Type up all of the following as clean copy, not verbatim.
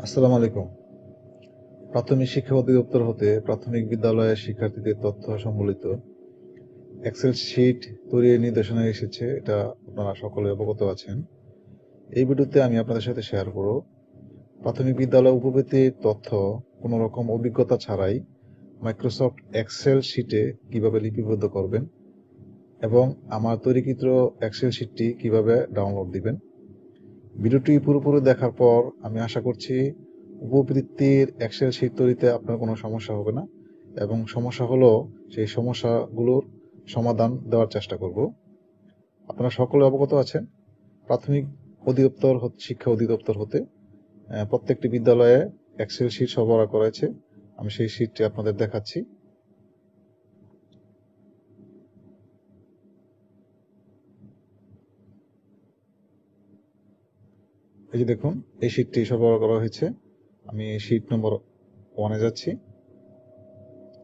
আসসালামু আলাইকুম। প্রাথমিক শিক্ষা অধিদপ্তর হতে প্রাথমিক বিদ্যালয়ের শিক্ষার্থীদের তথ্য সম্বলিত এক্সেল শীট তৈরির নির্দেশনা এসেছে, এটা আপনারা সকলে অবগত আছেন। এই ভিডিওতে আমি আপনাদের সাথে শেয়ার করব প্রাথমিক বিদ্যালয় উপবৃত্তির তথ্য কোনো রকম অভিজ্ঞতা ছাড়াই মাইক্রোসফট এক্সেল শীটে কিভাবে লিপিবদ্ধ করবেন এবং আমার তৈরিকৃত এক্সেল শীটটি কিভাবে ডাউনলোড দিবেন। ভিডিওটি পুরোপুরি দেখার পর আমি আশা করছি উপবৃত্তির এক্সেল শীট তৈরিতে আপনার কোনো সমস্যা হবে না, এবং সমস্যা হলেও সেই সমস্যাগুলোর সমাধান দেওয়ার চেষ্টা করব। আপনারা সকলে অবগত আছেন, প্রাথমিক শিক্ষা অধিদপ্তর হতে প্রত্যেকটি বিদ্যালয়ে এক্সেল শীট সরবরাহ করেছে। আমি সেই শীটটি আপনাদের দেখাচ্ছি। এই যে দেখুন, এই শীটটি সরবরাহ করা হয়েছে। আমি শীট নম্বর 1-এ যাচ্ছি।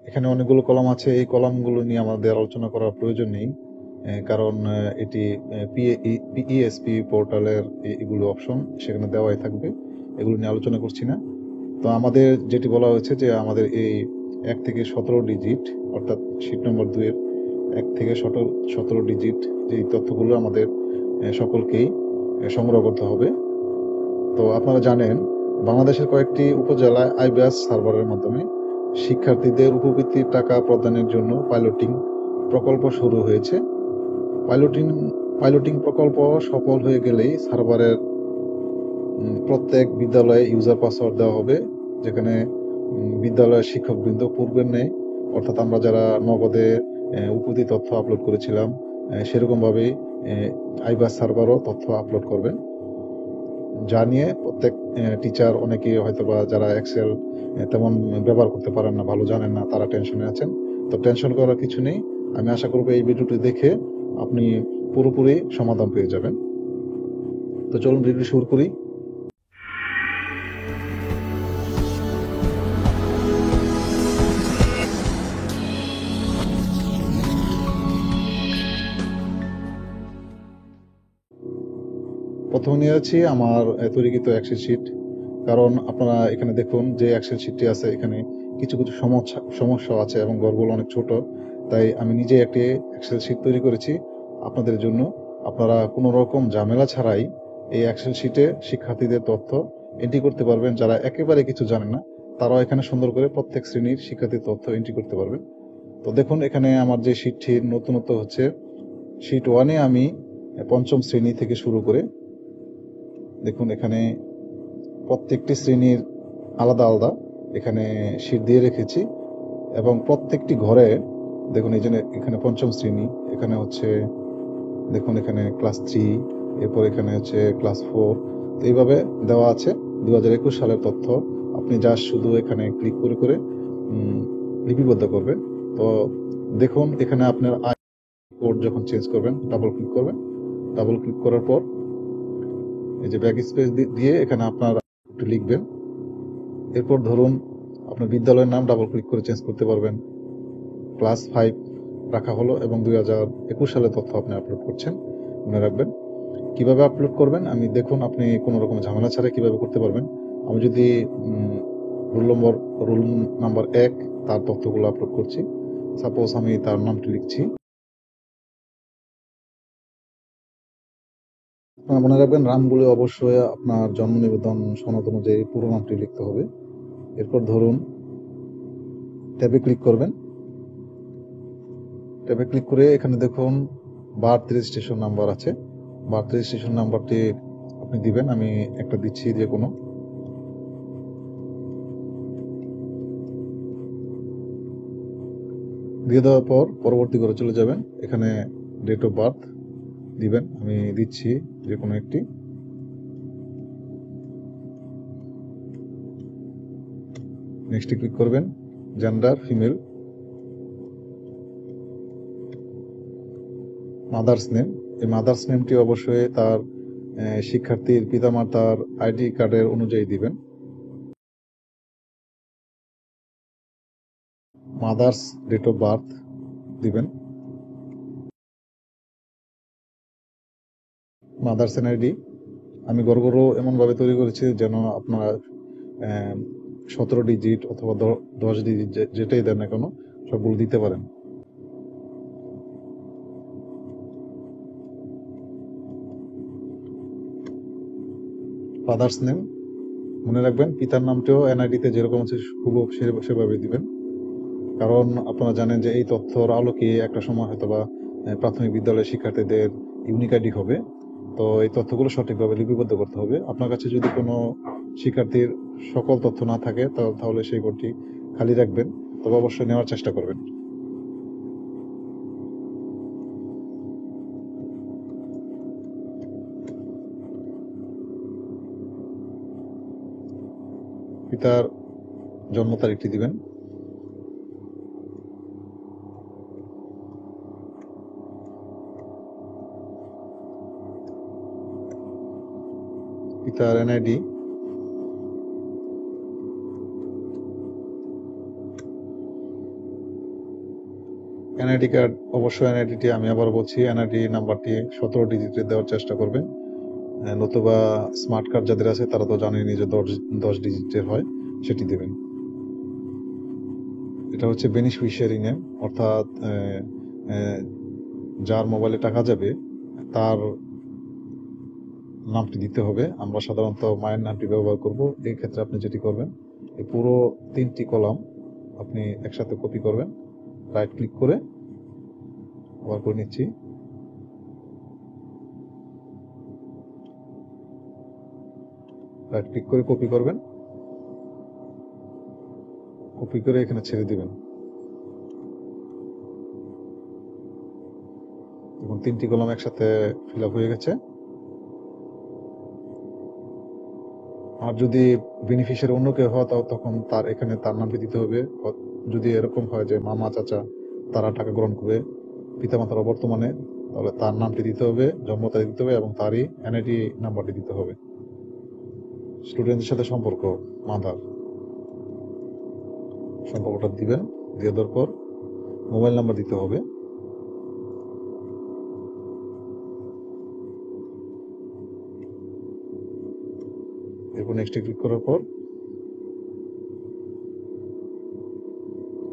এখানে অনেকগুলো কলাম আছে, এই কলামগুলো নিয়ে আমাদের আলোচনা করার প্রয়োজন নেই, কারণ এটি পিইএসপি পোর্টালের এগুলো অপশন সেখানে দেওয়াই থাকবে, এগুলো নিয়ে আলোচনা করছি না। তো আমাদের যেটি বলা হয়েছে যে আমাদের এই 1 থেকে 17 ডিজিট, অর্থাৎ শীট নম্বর 2-এর 1 থেকে 17 ডিজিট যেই তথ্যগুলো আমাদের সকলকেই সংগ্রহ করতে হবে। তো আপনারা জানেন, বাংলাদেশের কয়েকটি উপজেলায় আইবিএস সার্ভারের মাধ্যমে শিক্ষার্থীদের উপবৃত্তির টাকা প্রদানের জন্য পাইলটিং প্রকল্প শুরু হয়েছে। পাইলটিং প্রকল্প সফল হয়ে গেলেই সার্ভারের প্রত্যেক বিদ্যালয়ে ইউজার পাসওয়ার্ড দেওয়া হবে, যেখানে বিদ্যালয়ের শিক্ষকবৃন্দ পূর্বের ন্যায়, অর্থাৎ আমরা যারা নগদে উপবৃত্তি তথ্য আপলোড করেছিলাম সেরকমভাবেই আইবিএস সার্ভারও তথ্য আপলোড করবেন। যা নিয়ে প্রত্যেক টিচার, অনেকেই হয়তোবা যারা এক্সেল তেমন ব্যবহার করতে পারেন না, ভালো জানেন না, তারা টেনশনে আছেন। তো টেনশন করার কিছু নেই, আমি আশা করবো এই ভিডিওটি দেখে আপনি পুরোপুরি সমাধান পেয়ে যাবেন। তো চলুন ভিডিও শুরু করি। প্রথমে নিয়ে যাচ্ছি আমার তৈরিকৃত এক্সেল শিট, কারণ আপনারা এখানে দেখুন যে এক্সেল শিটটি আছে, এখানে কিছু কিছু সমস্যা আছে এবং ঘরগুলো অনেক ছোট। তাই আমি নিজে একটি এক্সেল শিট তৈরি করেছি আপনাদের জন্য। আপনারা কোনো রকম ঝামেলা ছাড়াই এই এক্সেল শিটে শিক্ষার্থীদের তথ্য এন্ট্রি করতে পারবেন। যারা একেবারে কিছু জানে না, তারাও এখানে সুন্দর করে প্রত্যেক শ্রেণীর শিক্ষার্থীর তথ্য এন্ট্রি করতে পারবেন। তো দেখুন, এখানে আমার যে শিটটির নতুনত্ব হচ্ছে, শিট 1-এ আমি পঞ্চম শ্রেণী থেকে শুরু করে, দেখুন এখানে প্রত্যেকটি শ্রেণীর আলাদা আলাদা এখানে শীট দিয়ে রেখেছি, এবং প্রত্যেকটি ঘরে দেখুন, এই জন্য এখানে পঞ্চম শ্রেণী, এখানে হচ্ছে দেখুন এখানে ক্লাস 3, এরপর এখানে হচ্ছে ক্লাস 4। তো এইভাবে দেওয়া আছে 2021 সালের তথ্য। আপনি জাস্ট শুধু এখানে ক্লিক করে করে লিপিবদ্ধ করবেন। তো দেখুন, এখানে আপনার কোড যখন চেঞ্জ করবেন, ডাবল ক্লিক করবেন। ডাবল ক্লিক করার পর এই যে ব্যাক স্পেস দিয়ে এখানে আপনার একটু লিখবেন। এরপর ধরুন আপনার বিদ্যালয়ের নাম ডাবল ক্লিক করে চেঞ্জ করতে পারবেন। ক্লাস 5 রাখা হলো এবং 2021 সালের তথ্য আপনি আপলোড করছেন। মনে রাখবেন কিভাবে আপলোড করবেন। আমি দেখুন, আপনি কোনো রকম ঝামেলা ছাড়া কিভাবে করতে পারবেন। আমি যদি রোল নাম্বার 1 তার তথ্যগুলো আপলোড করছি, সাপোজ আমি তার নামটি লিখছি। আপনারা মনে রাখবেন, নাম বলে অবশ্যই আপনার জন্ম নিবন্ধন সনদ অনুযায়ী পুরো নামটি লিখতে হবে। এরপর ধরুন ট্যাবে ক্লিক করবেন। ট্যাবে ক্লিক করে এখানে দেখুন বার্থ রেজিস্ট্রেশন নাম্বার আছে, বার্থ রেজিস্ট্রেশন নাম্বারটি আপনি দিবেন। আমি একটা দিচ্ছি, যে কোনো। দিয়ে দেওয়ার পর পরবর্তী ঘরে চলে যাবেন, এখানে ডেট অফ বার্থ দিবেন। আমি দিচ্ছি যে কোনো একটি। নেক্সটে ক্লিক করবেন। Gender female. মাদার্স নেম, এই মাদার্স নেমটি অবশ্যই তার শিক্ষার্থীর পিতামাতার আইডি কার্ডের অনুযায়ী দিবেন। মাদার্স ডেট অফ বার্থ দিবেন। মাদার্স এনআইডি আমি গড়গড় এমনভাবে তৈরি করেছি যেন আপনার 17 ডিজিট অথবা 10 ডিজিট যেটাই দেন না কেন সবগুলো দিতে পারেন। ফাদার্স নেম মনে রাখবেন, পিতার নামটিও এনআইডিতে যেরকম আছে হুবহু সেভাবে দিবেন। কারণ আপনারা জানেন যে এই তথ্যর আলোকে একটা সময় হয়তোবা প্রাথমিক বিদ্যালয়ের শিক্ষার্থীদের ইউনিক আইডি হবে। তো এই তথ্যগুলো সঠিকভাবে লিপিবদ্ধ করতে হবে। আপনার কাছে যদি কোনো শিক্ষার্থীর সকল তথ্য না থাকে তাহলে সেই ঘরটি খালি রাখবেন, তবে অবশ্যই নেওয়ার চেষ্টা করবেন। পিতার জন্ম তারিখটি দিবেন। পিতার এনআইডি, এনআইডি কার্ড, অবশ্যই এনআইডিটি আমি আবার বলছি, এনআইডি নাম্বারটি 17 ডিজিটের দেওয়ার চেষ্টা করবেন। নতুবা স্মার্ট কার্ড যাদের আছে তারা তো জানেনই যে 10 ডিজিটের হয়, সেটি দেবেন। এটা হচ্ছে বেনিফিশিয়ারি নেম, অর্থাৎ যার মোবাইলে টাকা যাবে তার নামটি দিতে হবে। আমরা সাধারণত মায়ের নামটি ব্যবহার করব। এই ক্ষেত্রে আপনি যেটি করবেন, এই পুরো 3টি কলাম আপনি একসাথে কপি করবেন, রাইট ক্লিক করে আবার করে নিচ্ছি, রাইট ক্লিক করে কপি করবেন, কপি করে এখানে ছেড়ে দিবেন। এবং 3টি কলাম একসাথে ফিল আপ হয়ে গেছে। আর যদি বেনিফিশিয়ারি অন্য কেউ হয় তখন এখানে তার নামটি দিতে হবে। যদি এরকম হয় যে মামা চাচা তারা টাকা গ্রহণ করবে পিতামাতার বর্তমানে, তাহলে তার নামটি দিতে হবে, জন্ম তারিখ দিতে হবে এবং তারই এনআইডি নাম্বারটি দিতে হবে। স্টুডেন্টের সাথে সম্পর্কটা দিবেন। দিয়ে দেওয়ার পর মোবাইল নাম্বার দিতে হবে। এরপর নেক্সটে ক্লিক করার পর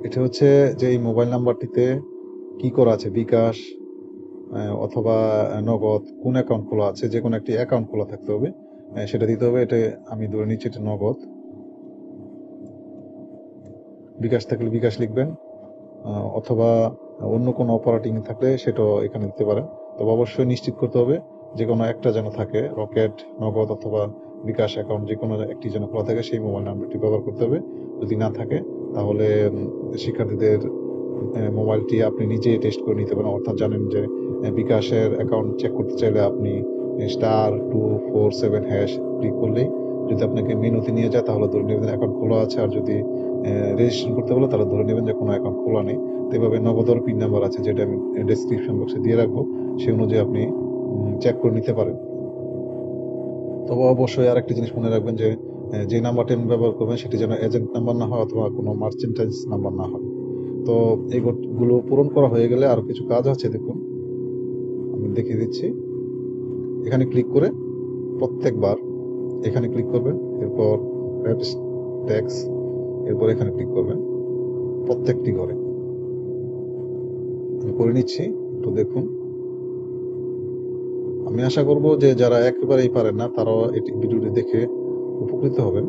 এটা হচ্ছে যে এই মোবাইল নাম্বারটিতে কি করা আছে, বিকাশ অথবা নগদ, কোন অ্যাকাউন্ট খোলা আছে, যে কোনো একটি অ্যাকাউন্ট খোলা থাকতে হবে, সেটা দিতে হবে। এটা আমি ধরে নিচ্ছি এটা নগদ। বিকাশ থাকলে বিকাশ লিখবেন, অথবা অন্য কোনো অপারেটিং থাকলে সেটাও এখানে দিতে পারেন। তবে অবশ্যই নিশ্চিত করতে হবে যে কোনো একটা যেন থাকে, রকেট, নগদ অথবা বিকাশ অ্যাকাউন্ট যে কোনো একটি যেন খোলা থাকে, সেই মোবাইল নাম্বারটি ব্যবহার করতে হবে। যদি না থাকে তাহলে শিক্ষার্থীদের মোবাইলটি আপনি নিজেই টেস্ট করে নিতে পারেন। অর্থাৎ জানেন যে বিকাশের অ্যাকাউন্ট চেক করতে চাইলে আপনি *247# ক্লিক করলেই যদি আপনাকে মেনুতে নিয়ে যায় তাহলে ধরে নেবেন অ্যাকাউন্ট খোলা আছে, আর যদি রেজিস্ট্রেশন করতে বলে তাহলে ধরে নেবেন যে কোনো অ্যাকাউন্ট খোলা নেই। তো এভাবে নগদের পিন নাম্বার আছে, যেটা আমি ডেসক্রিপশন বক্সে দিয়ে রাখবো, সেই অনুযায়ী আপনি চেক করে নিতে পারেন। তবে অবশ্যই আরেকটি জিনিস মনে রাখবেন যে নাম্বারটি আপনি ব্যবহার করবেন সেটি যেন এজেন্ট নাম্বার না হয় অথবা কোনো মার্চেন্টাইজ নাম্বার না হয়। তো এইগুলো পূরণ করা হয়ে গেলে আরো কিছু কাজ আছে, দেখুন আমি দেখিয়ে দিচ্ছি। এখানে ক্লিক করে প্রত্যেকবার এখানে ক্লিক করবেন, এরপর ট্যাক্স, এরপর এখানে ক্লিক করবেন প্রত্যেকটি ঘরে। আমি করে নিচ্ছি, একটু দেখুন। আমি আশা করব যে যারা একেবারেই পারেন না তারাও এটি ভিডিওটি দেখে উপকৃত হবেন।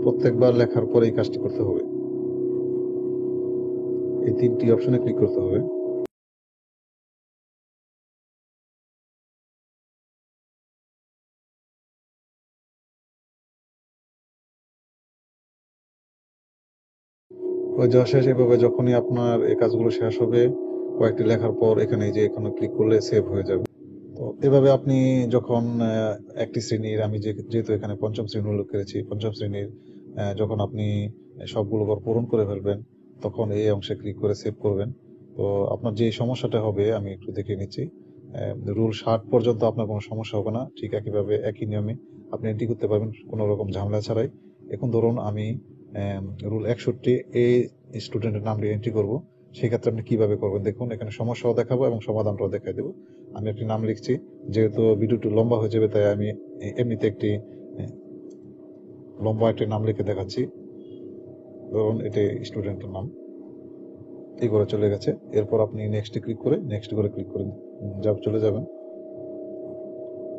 প্রত্যেকবার লেখার পরে এই কাজটি করতে হবে। এই 3টি অপশনে ক্লিক করতে হবে। শেষ। এভাবে যখনই আপনার এই কাজগুলো শেষ হবে, কয়েকটি লেখার পর এখানে এখানে ক্লিক করলে সেভ হয়ে যাবে। তো এভাবে আপনি যখন একটি শ্রেণীর, আমি যেহেতু এখানে পঞ্চম শ্রেণী উল্লেখ করেছি, পঞ্চম শ্রেণীর যখন আপনি সবগুলো ঘর পূরণ করে ফেলবেন তখন এই অংশে ক্লিক করে সেভ করবেন তো আপনার যে সমস্যাটা হবে আমি একটু দেখে নিচ্ছি। রুল 60 পর্যন্ত আপনার কোনো সমস্যা হবে না, ঠিক একইভাবে একই নিয়মে আপনি এন্ট্রি করতে পারবেন কোনো রকম ঝামেলা ছাড়াই। এখন ধরুন আমি রুল 61 এই স্টুডেন্টের নাম দিয়ে এন্ট্রি করব, সেক্ষেত্রে আপনি কিভাবে করবেন দেখুন। এখানে সমস্যাও দেখাবো এবং সমাধানটাও দেখাই দেবো। আমি একটি নাম লিখছি, যেহেতু ভিডিওটি লম্বা হয়ে যাবে তাই আমি এমনিতে একটি লম্বা একটি নাম লিখে দেখাচ্ছি। ধরুন এটি স্টুডেন্টের নাম, এই করে চলে গেছে। এরপর আপনি নেক্সটে ক্লিক করে ক্লিক করে চলে যাবেন,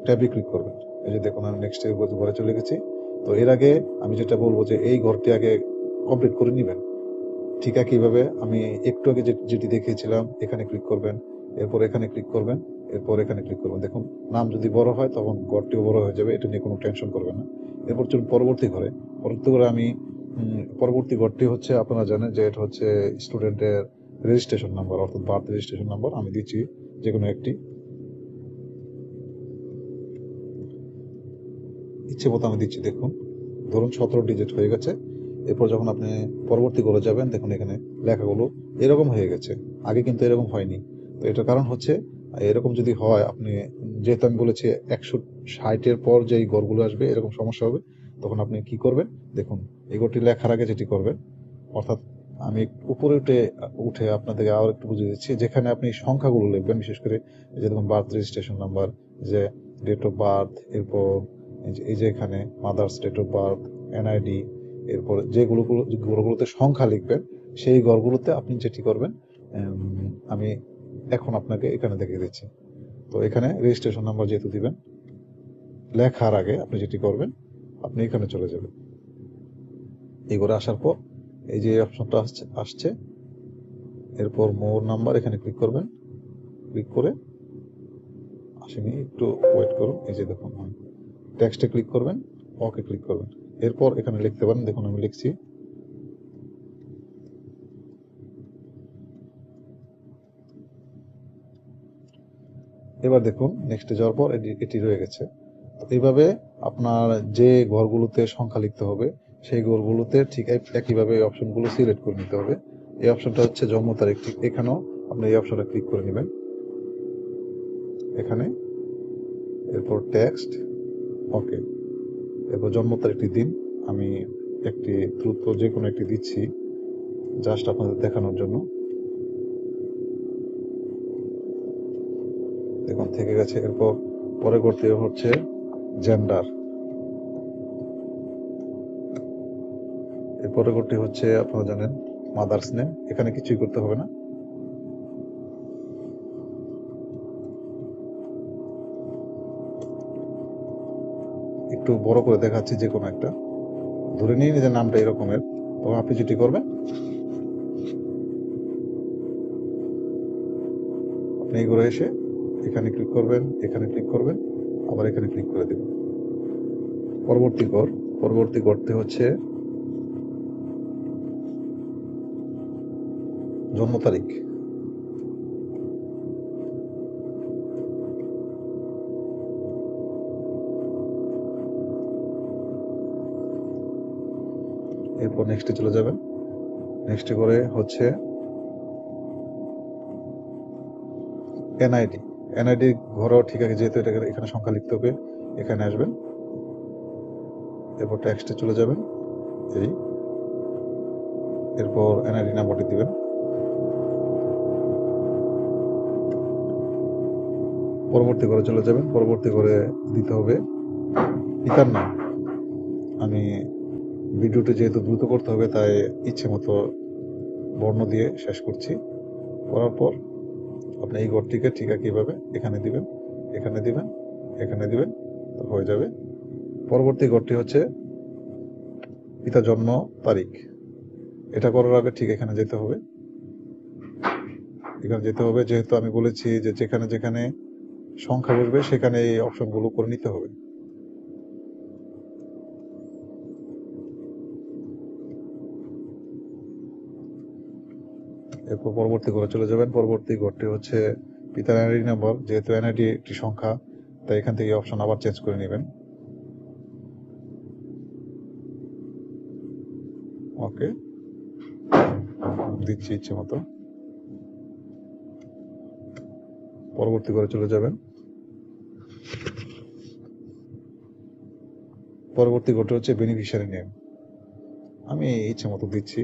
ট্যাবে ক্লিক করবেন। এই যে দেখুন আমি নেক্সট ঘরে চলে গেছি। তো এর আগে আমি যেটা বলবো যে এই ঘরটি আগে কমপ্লিট করে নেবেন। ঠিক একইভাবে আমি একটু আগে যেটি দেখিয়েছিলাম, এখানে ক্লিক করবেন, এরপর এখানে ক্লিক করবেন, এরপর এখানে ক্লিক করবেন। দেখুন নাম যদি বড় হয় তখন ঘরটিও বড় হয়ে যাবে, এটা নিয়ে কোনো টেনশন করবেন না। এরপর চলুন পরবর্তী ঘরে। পরবর্তী ঘরটি হচ্ছে, আপনারা জানেন যে এটা হচ্ছে স্টুডেন্টের রেজিস্ট্রেশন নাম্বার, অর্থাৎ বার্থ রেজিস্ট্রেশন নাম্বার। আমি দিচ্ছি যে কোনো একটি, ইচ্ছে মতো আমি দিচ্ছি। দেখুন ধরুন 17 ডিজিট হয়ে গেছে। এরপর যখন আপনি পরবর্তী করে যাবেন, দেখুন এখানে লেখাগুলো এরকম হয়ে গেছে, আগে কিন্তু এরকম হয়নি। তো এটার কারণ হচ্ছে, এরকম যদি হয়, আপনি যেহেতু আমি বলেছি 160-এর পর যেই ঘরগুলো আসবে এরকম সমস্যা হবে, তখন আপনি কি করবেন দেখুন। এই ঘরটি লেখার আগে যেটি করবেন, অর্থাৎ আমি উপরে উঠে আপনাদেরকে আরো একটু বুঝিয়ে দিচ্ছি। যেখানে আপনি সংখ্যাগুলো লিখবেন, বিশেষ করে এই যে দেখুন বার্থ রেজিস্ট্রেশন নাম্বার, যে ডেট অফ বার্থ, এরপর এই যে এখানে mother's date of birth, NID, এরপর যে ঘরগুলোতে সংখ্যা লিখবেন, সেই ঘরগুলোতে আপনি যেটি করবেন, আমি এখন আপনাকে এখানে দেখিয়ে দিচ্ছি। তো এখানে রেজিস্ট্রেশন নাম্বার যেহেতু দিবেন, লেখার আগে আপনি যেটি করবেন, আপনি এখানে চলে যাবেন। এই ঘরে আসার পর এই যে অপশনটা আসছে, এরপর মোর নাম্বার, এখানে ক্লিক করবেন। ক্লিক করে আসেনি, একটু ওয়েট করুন। এই যে দেখুন টেক্সটে ক্লিক করবেন, ওকে ক্লিক করবেন। এরপর এখানে লিখতে পারেন, দেখুন আমি লিখছি। এবার দেখুন নেক্সটে যাওয়ার পর এটি রয়ে গেছে। এইভাবে আপনার যে ঘরগুলোতে সংখ্যা লিখতে হবে, সেই ঘরগুলোতে ঠিক একইভাবে এই অপশনগুলো সিলেক্ট করে নিতে হবে। এই অপশনটা হচ্ছে জন্ম তারিখ, ঠিক এখানেও আপনি এই অপশনটা ক্লিক করে নেবেন এখানে। এরপর টেক্সট, ওকে। এরপর জন্ম তারিখটি দিন, আমি একটি দ্রুত যে কোনো একটি দিচ্ছি জাস্ট আপনাদের দেখানোর জন্য। দেখুন থেকে গেছে। এরপর পরে করতে হচ্ছে জেন্ডার, এর পরবর্তী হচ্ছে আপনারা জানেন মাদার্স নেম। এখানে কিছুই করতে হবে না। একটু বড় করে দেখাচ্ছি, যে কোনো একটা ধরে নিয়ে নিজের নামটা এরকমের। তখন আপনি যেটি করবেন, আপনি এই ঘরে এসে এখানে ক্লিক করবেন, এখানে ক্লিক করবেন, আবার এখানে ক্লিক করে দেবেন। পরবর্তী করতে হচ্ছে জন্ম তারিখ। এরপর নেক্সটে চলে যাবেন। নেক্সটে করে হচ্ছে এনআইডি। এনআইডি ঘরও ঠিক আছে, যেহেতু এটা এখানে সংখ্যা লিখতে হবে, এখানে আসবেন। এরপর টেক্সটে চলে যাবেন, এরপর এনআইডি নাম্বারটি দিবেন। পরবর্তী ঘরে চলে যাবেন। পরবর্তী ঘরে দিতে হবে পিতার নাম। আমি ভিডিওটি যেহেতু দ্রুত করতে হবে, তাই ইচ্ছে মতো বর্ণ দিয়ে শেষ করছি। করার পর আপনি এই ঘরটিকে ঠিক একইভাবে এখানে দিবেন, এখানে দিবেন, এখানে দিবেন, তো হয়ে যাবে। পরবর্তী ঘরটি হচ্ছে পিতা জন্ম তারিখ। এটা করার আগে ঠিক এখানে যেতে হবে, যেহেতু আমি বলেছি যে যেখানে যেখানে সংখ্যা বসবে সেখানে এই অপশনগুলো করে নিতে হবে। এরপর পরবর্তী ঘরে চলে যাবেন। পরবর্তী ঘরটি হচ্ছে পিতার এনআইডি নাম্বার। যেহেতু এনআইডি একটি সংখ্যা, তাই এখান থেকে অপশন আবার চেঞ্জ করে নেবেন। ওকে দিচ্ছি ইচ্ছে মতো। পরবর্তী ঘরে চলে যাবেন। পরবর্তী ঘরটা হচ্ছে বেনিফিশিয়ারি নেম। আমি ইচ্ছা মতো দিচ্ছি।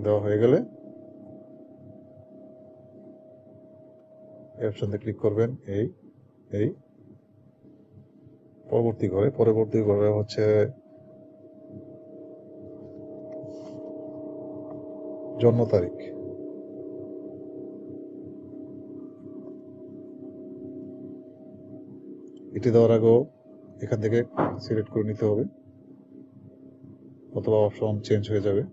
দেওয়া হয়ে গেলে এই অপশনতে ক্লিক করবেন। এই পরবর্তী ঘরে হচ্ছে জন্ম তারিখ। এটি দেওয়ার আগেও এখান থেকে সিলেক্ট করে নিতে হবে, অথবা অপশন চেঞ্জ হয়ে যাবে।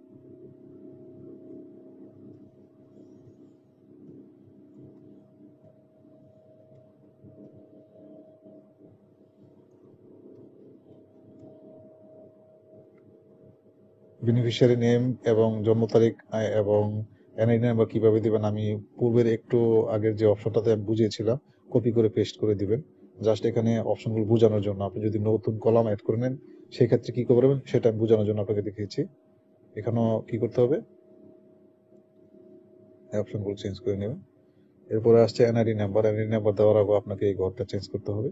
বেনিফিশিয়ারি নেম এবং জন্ম তারিখ এবং এনআইডি নাম্বার কিভাবে দিবেন আমি পূর্বের একটু আগের যে অপশনটাতে আমি বুঝিয়েছিলাম, কপি করে পেস্ট করে দিবেন। জাস্ট এখানে অপশনগুলো বোঝানোর জন্য। আপনি যদি নতুন কলাম অ্যাড করে নেন সেই ক্ষেত্রে কি করবেন সেটা আমি বোঝানোর জন্য আপনাকে দেখিয়েছি। এখানেও কি করতে হবে, এই অপশনগুলো চেঞ্জ করে নেবেন। এরপরে আসছে এনআইডি নাম্বার দেওয়ার আগে আপনাকে এই ঘরটা চেঞ্জ করতে হবে।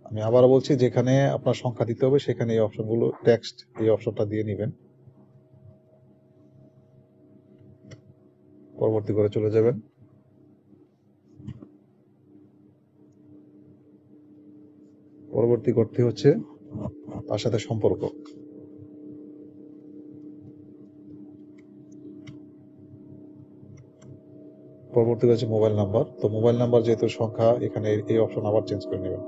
আমি আবারও বলছি, যেখানে আপনার সংখ্যা দিতে হবে সেখানে এই অপশনগুলো টেক্সট এই অপশনটা দিয়ে নেবেন। পরবর্তী ঘরে চলে যাবেন। পরবর্তী ঘরটি হচ্ছে তার সাথে সম্পর্ক। পরবর্তী হচ্ছে মোবাইল নাম্বার। তো মোবাইল নাম্বার যেহেতু সংখ্যা, এখানে এই অপশন আবার চেঞ্জ করে নেবেন।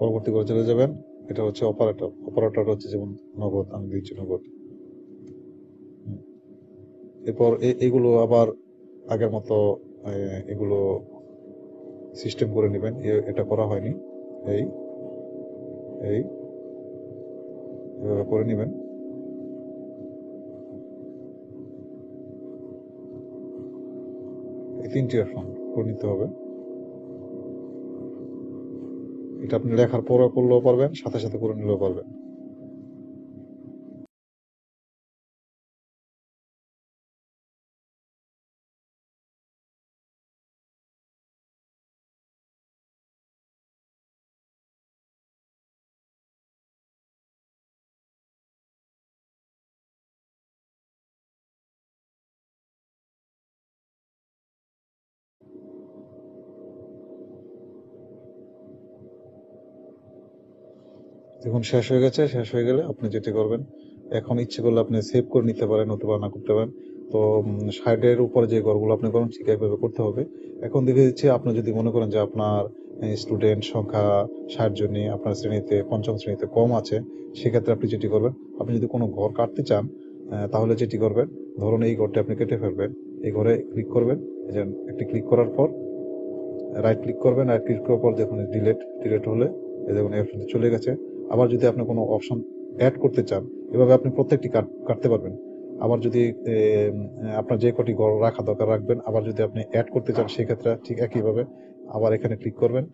পরবর্তী ঘরে চলে যাবেন। এটা হচ্ছে অপারেটর হচ্ছে যেমন নগদ, আমি দিচ্ছি নগদ। এরপর এগুলো আবার আগের মতো এগুলো সিস্টেম করে নেবেন। এটা করা হয়নি, এই এভাবে করে নেবেন। এই 3টি অপশন করে নিতে হবে। এটা আপনি লেখার পরে করলেও পারবেন, সাথে সাথে করে নিলেও পারবেন। দেখুন শেষ হয়ে গেছে। শেষ হয়ে গেলে আপনি যেটি করবেন, এখন ইচ্ছে করলে আপনি সেভ করে নিতে পারেন অথবা না করতে পারেন। তো সাইডের উপরে যে ঘরগুলো আপনি করেন ঠিক একইভাবে করতে হবে। এখন দেখে দিচ্ছি, আপনি যদি মনে করেন যে আপনার স্টুডেন্ট সংখ্যা 60 জনই আপনার শ্রেণীতে, পঞ্চম শ্রেণীতে কম আছে, সেক্ষেত্রে আপনি যেটি করবেন, আপনি যদি কোনো ঘর কাটতে চান তাহলে যেটি করবেন, ধরুন এই ঘরটা আপনি কেটে ফেলবেন। এই ঘরে ক্লিক করবেন। একটি ক্লিক করার পর রাইট ক্লিক করবেন। রাইট ক্লিক করার পর দেখুন ডিলেট হলে এই দেখুন এই অপশনটি চলে গেছে। আবার যদি আপনি কোনো অপশন অ্যাড করতে চান, এভাবে আপনি প্রত্যেকটি কাটতে পারবেন। আবার যদি আপনার যে কটি ঘর রাখা দরকার রাখবেন। আবার যদি আপনি অ্যাড করতে চান সেক্ষেত্রে ঠিক একইভাবে আবার এখানে ক্লিক করবেন।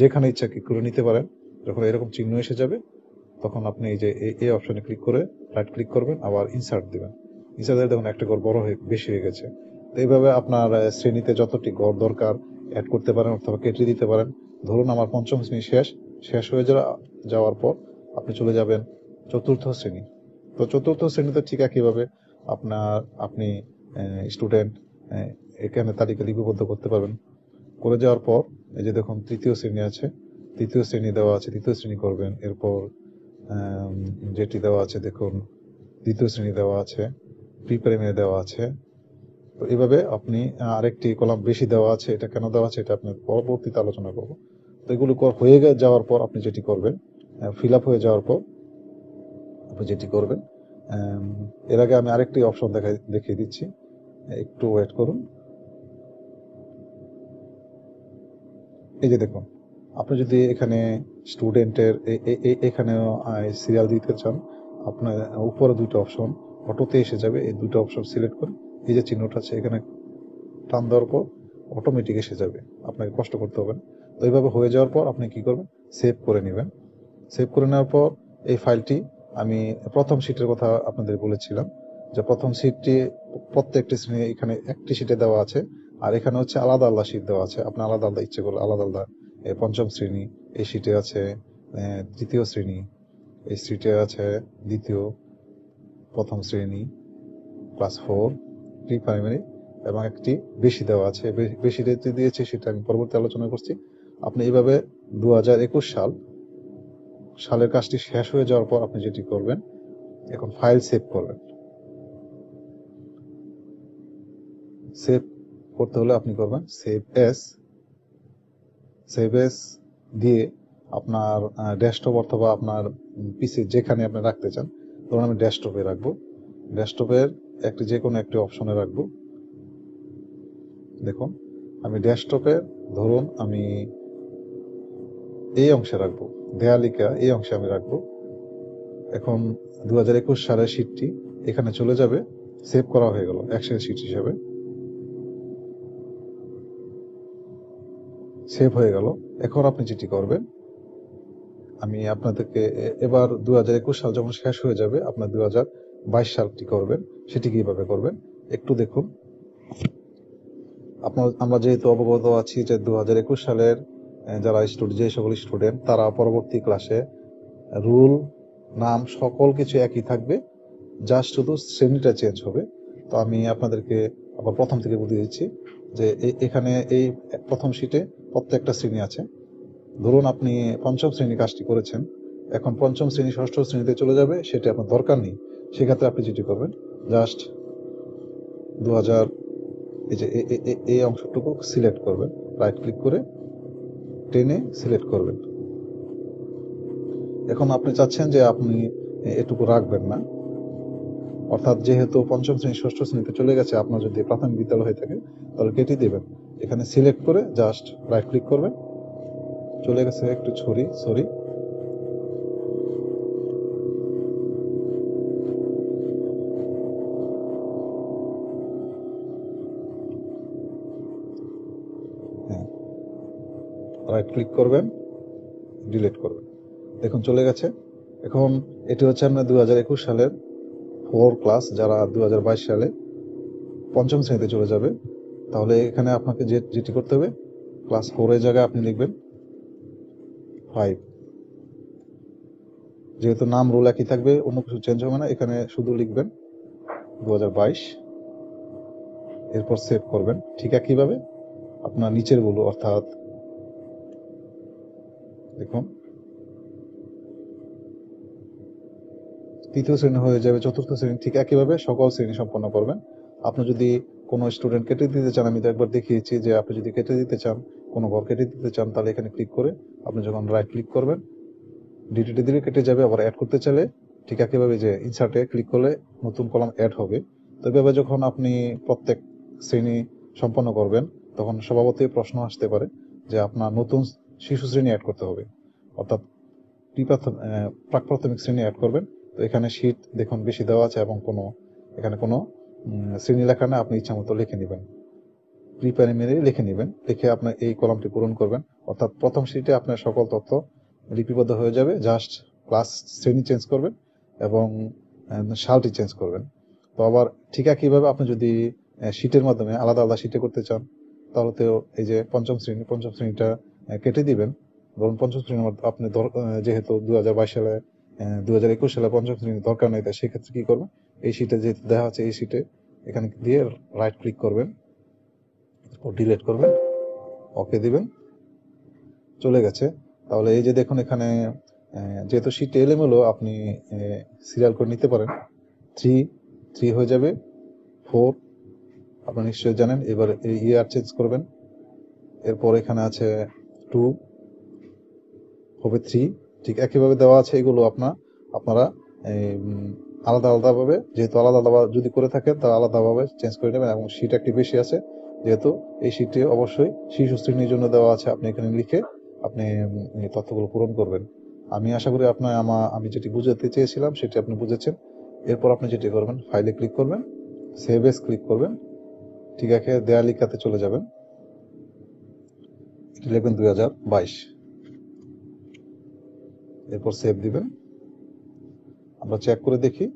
যেখানে ইচ্ছা ক্লিক করে নিতে পারেন। যখন এরকম চিহ্ন এসে যাবে তখন আপনি এই যে এই অপশনে ক্লিক করে রাইট ক্লিক করবেন, আবার ইনসার্ট দিবেন। ইনসার্ট দিলে দেখুন একটা ঘর বড় হয়ে বেশি হয়ে গেছে। তো এইভাবে আপনার শ্রেণীতে যতটি ঘর দরকার অ্যাড করতে পারেন অথবা কেটে দিতে পারেন। ধরুন আমার পঞ্চম শ্রেণী শেষ হয়ে যাওয়ার পর আপনি চলে যাবেন চতুর্থ শ্রেণী। তো চতুর্থ শ্রেণীতে ঠিক একইভাবে আপনি স্টুডেন্ট এখানে তালিকা লিপিবদ্ধ করতে পারবেন। করে যাওয়ার পর এই যে দেখুন তৃতীয় শ্রেণী আছে, তৃতীয় শ্রেণী দেওয়া আছে, তৃতীয় শ্রেণী করবেন। এরপর যেটি দেওয়া আছে দেখুন দ্বিতীয় শ্রেণী দেওয়া আছে, প্রি প্রাইমারি দেওয়া আছে। তো এইভাবে আপনি আরেকটি কলাম বেশি দেওয়া আছে, এটা কেন দেওয়া আছে এটা আপনি পরবর্তীতে আলোচনা করব। তো এগুলো হয়ে যাওয়ার পর আপনি যেটি করবেন, ফিল আপ হয়ে যাওয়ার পর আপনি যেটি করবেন, এর আগে আমি আরেকটি অপশন দেখিয়ে দিচ্ছি, একটু ওয়েট করুন। এই যে দেখুন, আপনি যদি এখানে স্টুডেন্টের এখানে সিরিয়াল দিতে চান, আপনার উপরে দুটো অপশন অটোতে এসে যাবে। এই দুটো অপশন সিলেক্ট করে এই যে চিহ্নটা আছে এখানে টান দেওয়ার পর অটোমেটিক এসে যাবে, আপনাকে কষ্ট করতে হবে না। তো এইভাবে হয়ে যাওয়ার পর আপনি কি করবেন, সেভ করে নেবেন। সেভ করে নেওয়ার পর এই ফাইলটি, আমি প্রথম শীটের কথা আপনাদের বলেছিলাম যে প্রথম শীটটি প্রত্যেকটি শ্রেণী এখানে একটি শীটে দেওয়া আছে, আর এখানে হচ্ছে আলাদা আলাদা শীট দেওয়া আছে। আপনি আলাদা আলাদা ইচ্ছে করলে আলাদা আলাদা পঞ্চম শ্রেণী এই শীটে আছে, তৃতীয় শ্রেণী এই শীটে আছে, দ্বিতীয় প্রথম শ্রেণী ক্লাস 4 প্রি প্রাইমারি, এবং একটি বেশি দেওয়া আছে। বেশি রেতে দিয়েছে সেটা আমি পরবর্তী আলোচনা করছি। আপনি এইভাবে 2021 সালের কাজটি শেষ হয়ে যাওয়ার পর আপনি যেটি করবেন, এখন ফাইল সেভ করবেন। সেভ করতে হলে আপনি করবেন সেভ এস দিয়ে আপনার ডেস্কটপ অথবা আপনার পিসি যেখানে আপনি রাখতে চান, ধরুন আমি ডেস্কটপে রাখবো, ডেস্কটপের যে কোনো একটি অপশনে রাখবো। দেখুন আমি ডেস্কটপের ধরুন আমি এই অংশে রাখবো, দেয়ালিকা এই অংশে আমি রাখবো। এখন 2021 সালের শীটটি এখানে চলে যাবে, সেভ করা হয়ে গেল এক্সেল শীট হিসেবে, সেভ হয়ে গেল। এখন আপনি যেটি করবেন, আমি আপনাদেরকে এবার 2021 সাল যখন শেষ হয়ে যাবে আপনার 2022 সালটি করবেন। সেটি কিভাবে করবেন একটু দেখুন। আমরা যেহেতু অবগত আছি যে 2021 সালের যারা যে সকল স্টুডেন্ট, তারা পরবর্তী ক্লাসে রুল, নাম সকল কিছু একই থাকবে, জাস্ট শুধু শ্রেণীটা চেঞ্জ হবে। তো আমি আপনাদেরকে আবার প্রথম থেকে বুঝিয়ে দিচ্ছি যে এখানে এই প্রথম শীটে প্রত্যেকটা শ্রেণী আছে। ধরুন আপনি পঞ্চম শ্রেণী কাজটি করেছেন, এখন পঞ্চম শ্রেণী ষষ্ঠ শ্রেণীতে চলে যাবে, সেটা আপনার দরকার নেই। সেক্ষেত্রে আপনি যেটি করবেন, জাস্ট 2000 এই অংশটুকু সিলেক্ট করবেন, রাইট ক্লিক করে টেনে সিলেক্ট করবেন। এখন আপনি চাচ্ছেন যে আপনি এটুকু রাখবেন না, অর্থাৎ যেহেতু পঞ্চম শ্রেণী ষষ্ঠ শ্রেণীতে চলে গেছে, আপনার যদি প্রাথমিক বিদ্যালয় হয়ে থাকে তাহলে কেটে দিবেন। এখানে সিলেক্ট করে জাস্ট রাইট ক্লিক করবেন, চলে গেছে একটু সরি হ্যাঁ, রাইট ক্লিক করবেন, ডিলিট করবেন। দেখুন চলে গেছে। এখন এটি হচ্ছে আপনার 2021 সালের 4 ক্লাস, যারা 2022 সালে পঞ্চম শ্রেণীতে চলে যাবে। তাহলে এখানে আপনাকে যেটি করতে হবে, ক্লাস 4 এর জায়গায় আপনি লিখবেন 5। যেহেতু নাম রুল একই থাকবে, অন্য কিছু চেঞ্জ হবে না, এখানে শুধু লিখবেন 2022, এরপর সেভ করবেন। ঠিক একইভাবে আপনার নিচের গুলো, অর্থাৎ দেখুন তৃতীয় শ্রেণী হয়ে যাবে, চতুর্থ শ্রেণী, ঠিক একইভাবে সকল শ্রেণী সম্পন্ন করবেন। আপনি যদি কোনো স্টুডেন্ট কেটে দিতে চান, আমি তো একবার দেখিয়েছি যে আপনি যদি কেটে দিতে চান, কোনো ঘর কেটে দিতে চান, তাহলে এখানে ক্লিক করে আপনি যখন রাইট ক্লিক করবেন, ডিলিটে দিলে কেটে যাবে। আবার অ্যাড করতে চাইলে ঠিক একইভাবে যে ইনসার্টে ক্লিক করলে নতুন কলাম অ্যাড হবে। তো এভাবে যখন আপনি প্রত্যেক শ্রেণী সম্পন্ন করবেন, তখন স্বভাবতই প্রশ্ন আসতে পারে যে আপনার নতুন শিশু শ্রেণী অ্যাড করতে হবে, অর্থাৎ প্রাক প্রাথমিক শ্রেণী অ্যাড করবেন। তো এখানে শীট দেখুন বেশি দেওয়া আছে, এবং এখানে কোনো শ্রেণী লেখা না, আপনি ইচ্ছা মতো লিখে নেবেন, প্রি প্রাইমারি লিখে নেবেন। লিখে আপনার এই কলামটি পূরণ করবেন, অর্থাৎ প্রথম শীটে আপনার সকল তথ্য লিপিবদ্ধ হয়ে যাবে। জাস্ট ক্লাস শ্রেণী চেঞ্জ করবেন এবং সালটি চেঞ্জ করবেন। তো আবার ঠিক একইভাবে আপনি যদি শীটের মাধ্যমে আলাদা আলাদা শীটে করতে চান, তাহলে তো এই যে পঞ্চম শ্রেণীটা কেটে দিবেন। ধরুন পঞ্চম শ্রেণীর মধ্যে আপনি যেহেতু 2022 সালে 2021 সালে পঞ্চম শ্রেণীর দরকার নেই, তাই সেক্ষেত্রে কি করবেন, এই শীটে যেহেতু দেখা আছে, এই শীটে এখানে দিয়ে রাইট ক্লিক করবেন, ডিলিট করবেন, ওকে দিবেন, চলে গেছে। তাহলে এই যে দেখুন এখানে যেহেতু শীট এলোমেলো, আপনি সিরিয়াল করে নিতে পারেন। 3 হয়ে যাবে, 4 আপনি নিশ্চয়ই জানেন। এবার এই ইয়ার চেঞ্জ করবেন, এরপর এখানে আছে 2 হবে 3, ঠিক একইভাবে দেওয়া আছে। এগুলো আপনারা আলাদা আলাদাভাবে, যেহেতু আলাদা আলাদা যদি করে থাকেন তা আলাদাভাবে চেঞ্জ করে নেবেন। এবং শীট একটি বেশি আছে, যেহেতু এই শীটটি অবশ্যই শিশু শ্রেণীর জন্য দেওয়া আছে, আপনি এখানে লিখে আপনি এই তথ্যগুলো পূরণ করবেন। আমি আশা করি আমি যেটি বুঝাতে চেয়েছিলাম সেটি আপনি বুঝেছেন। এরপর আপনি যেটি করবেন, ফাইলে ক্লিক করবেন, সেভ এস ক্লিক করবেন, ঠিক আছে, দেয়ালিকাতে চলে যাবেন। এটি লিখবেন 2022, এরপর সেভ দিবেন। আমরা চেক করে দেখি।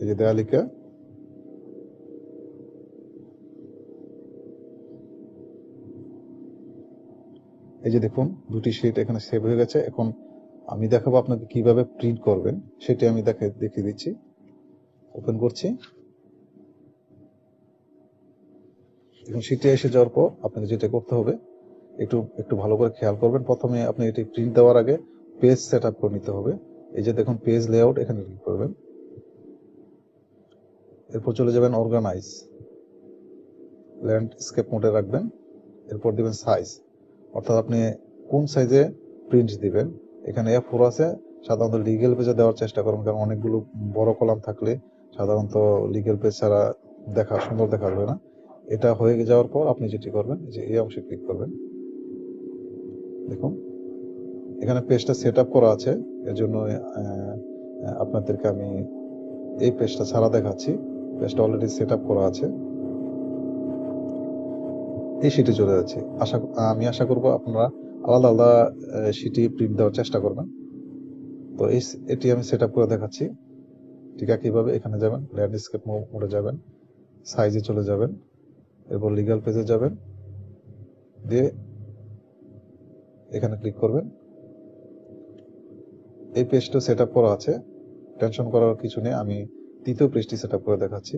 এই যে দেয়ালিকা, এই যে দেখুন দুটি শিট এখানে সেভ হয়ে গেছে। এখন আমি দেখাবো আপনাকে কিভাবে প্রিন্ট করবেন, সেটি আমি দেখিয়ে দিচ্ছি। ওপেন করছি। এখন শিটে এসে যাওয়ার পর আপনাকে যেটা করতে হবে, একটু ভালো করে খেয়াল করবেন। প্রথমে আপনি এটি প্রিন্ট দেওয়ার আগে পেজ সেট আপ করে নিতে হবে। এই যে দেখুন পেজ লেআউট, এখানে ক্লিক করবেন। এরপর চলে যাবেন অর্গানাইজ, ল্যান্ডস্কেপ মোডে রাখবেন। এরপর দিবেন সাইজ, অর্থাৎ আপনি কোন সাইজে প্রিন্ট দিবেন। এখানে A4 আছে, সাধারণত লিগেল পেজে দেওয়ার চেষ্টা করুন, কারণ অনেকগুলো বড় কলাম থাকলে সাধারণত লিগেল পেজ ছাড়া সুন্দর দেখা যাবে না। এটা হয়ে যাওয়ার পর আপনি যেটি করবেন, যে এই অংশে ক্লিক করবেন। দেখুন এখানে পেজটা সেট আপ করা আছে, এর জন্য আপনাদেরকে আমি এই পেজটা ছাড়া দেখাচ্ছি। পেজটা অলরেডি সেট আপ করা আছে। এই শিটে চলে যাচ্ছে। আমি আশা করব আপনারা আলাদা আলাদা শিটে প্রিন্ট দেওয়ার চেষ্টা করবেন। তো এটি আমি সেট আপ করে দেখাচ্ছি। ঠিক একইভাবে এখানে যাবেন, ল্যান্ডস্কেপ মোডে যাবেন, সাইজে চলে যাবেন, এরপর লিগ্যাল পেজে যাবেন, দিয়ে এখানে ক্লিক করবেন। এই পেজটা সেট আপ করা আছে, টেনশন করার কিছু নেই। আমি তৃতীয় পেজটি সেট আপ করে দেখাচ্ছি।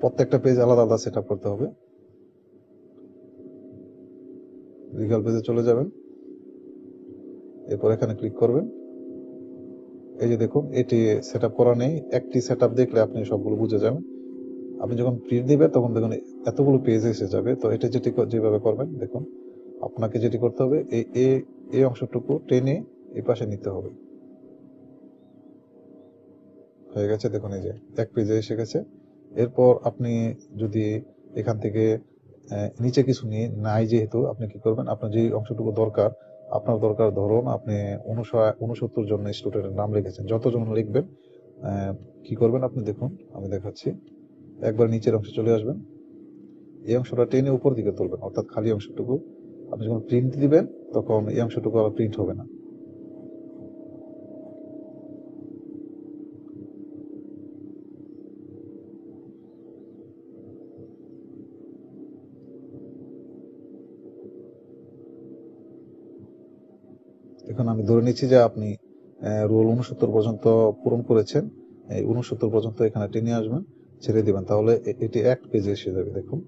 প্রত্যেকটা পেজ আলাদা আলাদা সেট আপ করতে হবে। লিগ্যাল পেজে চলে যাবেন, এরপর এখানে ক্লিক করবেন। এই যে দেখুন এটি সেট আপ করা নেই। একটি সেট আপ দেখলে আপনি সবগুলো বুঝে যাবেন। আপনি যখন প্রিন্ট দিবেন তখন দেখুন এতগুলো পেজ এসে যাবে। তো এটা যেভাবে করবেন, দেখুন আপনাকে যেটি করতে হবে, এই অংশটুকু টেনে এই পাশে নিতে হবে। হয়ে গেছে, দেখুন এই যে এক পেজে এসে গেছে। এরপর আপনি যদি এখান থেকে নিচে কিছু নিয়ে নাই, যেহেতু আপনি কি করবেন, আপনার যে অংশটুকু দরকার, আপনার দরকার ধরুন আপনি 69 জন স্টুডেন্টের নাম লিখেছেন, যতজন লিখবেন কি করবেন আপনি দেখুন, আমি দেখাচ্ছি। একবার নিচের অংশে চলে আসবেন, এই অংশটা টেনে উপর দিকে তুলবেন, অর্থাৎ খালি অংশটুকু। আপনি যখন প্রিন্ট দিবেন তখন এই অংশটুকু আর প্রিন্ট হবে না। এখন আমি ধরে নিচ্ছি যে আপনি রোল 69 পর্যন্ত পূরণ করেছেন। এই 69 পর্যন্ত এখানে টেনে আসবেন, ছেড়ে দিবেন, তাহলে এটি এক পেজে এসে যাবে। দেখুন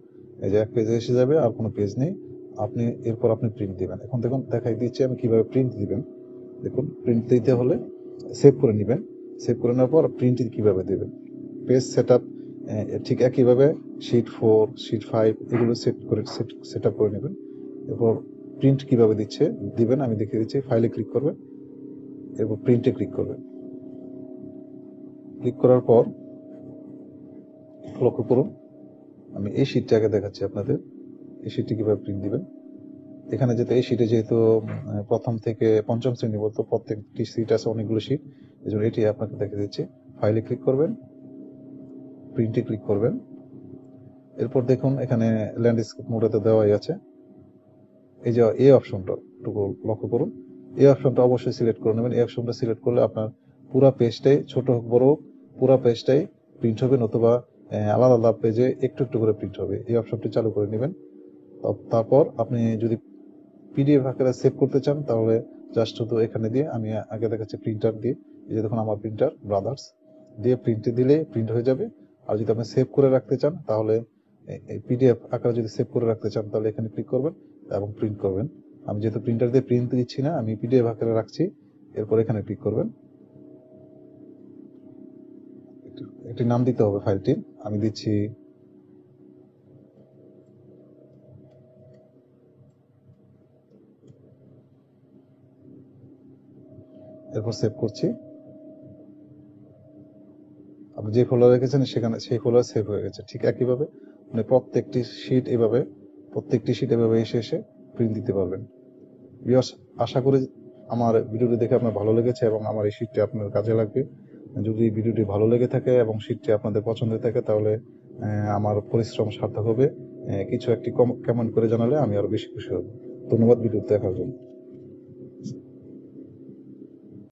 এই যে এক পেজে এসে যাবে, আর কোনো পেজ নেই। এরপর আপনি প্রিন্ট দিবেন। এখন দেখুন দেখাই দিচ্ছি আমি কিভাবে প্রিন্ট দিবেন। দেখুন প্রিন্ট দিতে হলে সেভ করে নেবেন। সেভ করে নেওয়ার পর প্রিন্ট কিভাবে দেবেন, পেজ সেট আপ ঠিক একইভাবে শিট 4, শিট 5 এগুলো সেট আপ করে নেবেন। এরপর প্রিন্ট কিভাবে দিবেন আমি দেখিয়ে দিচ্ছি। ফাইলে ক্লিক করবেন, এরপর প্রিন্টে ক্লিক করবেন। ক্লিক করার পর লক্ষ্য করুন, আমি এই শিটটাকে দেখাচ্ছি আপনাদের। এই শিটটি কিভাবে প্রিন্ট দিবেন। এখানে এই শিটে যেহেতু প্রথম থেকে পঞ্চম শ্রেণী পর্যন্ত প্রত্যেকটি শিট আছে, অনেকগুলো শিট, এই জন্য এটি আপনাকে দেখিয়ে দিচ্ছি। ফাইলে ক্লিক করবেন, প্রিন্টে ক্লিক করবেন। এরপর দেখুন এখানে ল্যান্ডস্কেপ মোডে দেওয়াই আছে। এই যে এই অপশনটা টুকু লক্ষ্য করুন, এই অপশনটা অবশ্যই সিলেক্ট করে নেবেন। এই অপশনটা সিলেক্ট করলে আপনার পুরো পেজটাই, ছোট হোক বড় হোক, পুরো পেজটাই প্রিন্ট হবে, নতুবা আলাদা আলাদা পেজে একটু একটু করে প্রিন্ট হবে। এই অপশনটি চালু করে নেবেন। তারপর আপনি যদি পিডিএফ আকারে সেভ করতে চান তাহলে জাস্ট শুধু এখানে দিয়ে, আমি আগে দেখাচ্ছি প্রিন্টার দিয়ে, এই যে দেখুন আমার প্রিন্টার ব্রাদার্স দিয়ে প্রিন্টে দিলে প্রিন্ট হয়ে যাবে। আর যদি আপনি সেভ করে রাখতে চান তাহলে এই পিডিএফ আকারে যদি সেভ করে রাখতে চান তাহলে এখানে ক্লিক করবেন এবং প্রিন্ট করবেন। আমি যেহেতু প্রিন্টার দিয়ে প্রিন্ট দিচ্ছি না, আমি পিডিএফ আকারে রাখছি। এরপর এখানে ক্লিক করবেন, একটি নাম দিতে হবে ফাইলটির। আমি দিচ্ছি এরপর সেভ করছি। আপনি যে ফোল্ডার রেখেছেন সেখানে সেই ফোল্ডার সেভ হয়ে গেছে। ঠিক একইভাবে আপনি প্রত্যেকটি শিট এভাবে এসে এসে প্রিন্ট দিতে পারবেন। ভিউয়ার্স, আশা করি আমার ভিডিওটি দেখে আপনার ভালো লেগেছে এবং আমার এই শিটটি আপনার কাজে লাগবে। যদি ভিডিওটি ভালো লেগে থাকে এবং শিটটি আপনাদের পছন্দের থাকে তাহলে আমার পরিশ্রম সার্থক হবে। কিছু একটি কমেন্ট করে জানালে আমি আরো বেশি খুশি হব। ধন্যবাদ ভিডিও দেখার জন্য।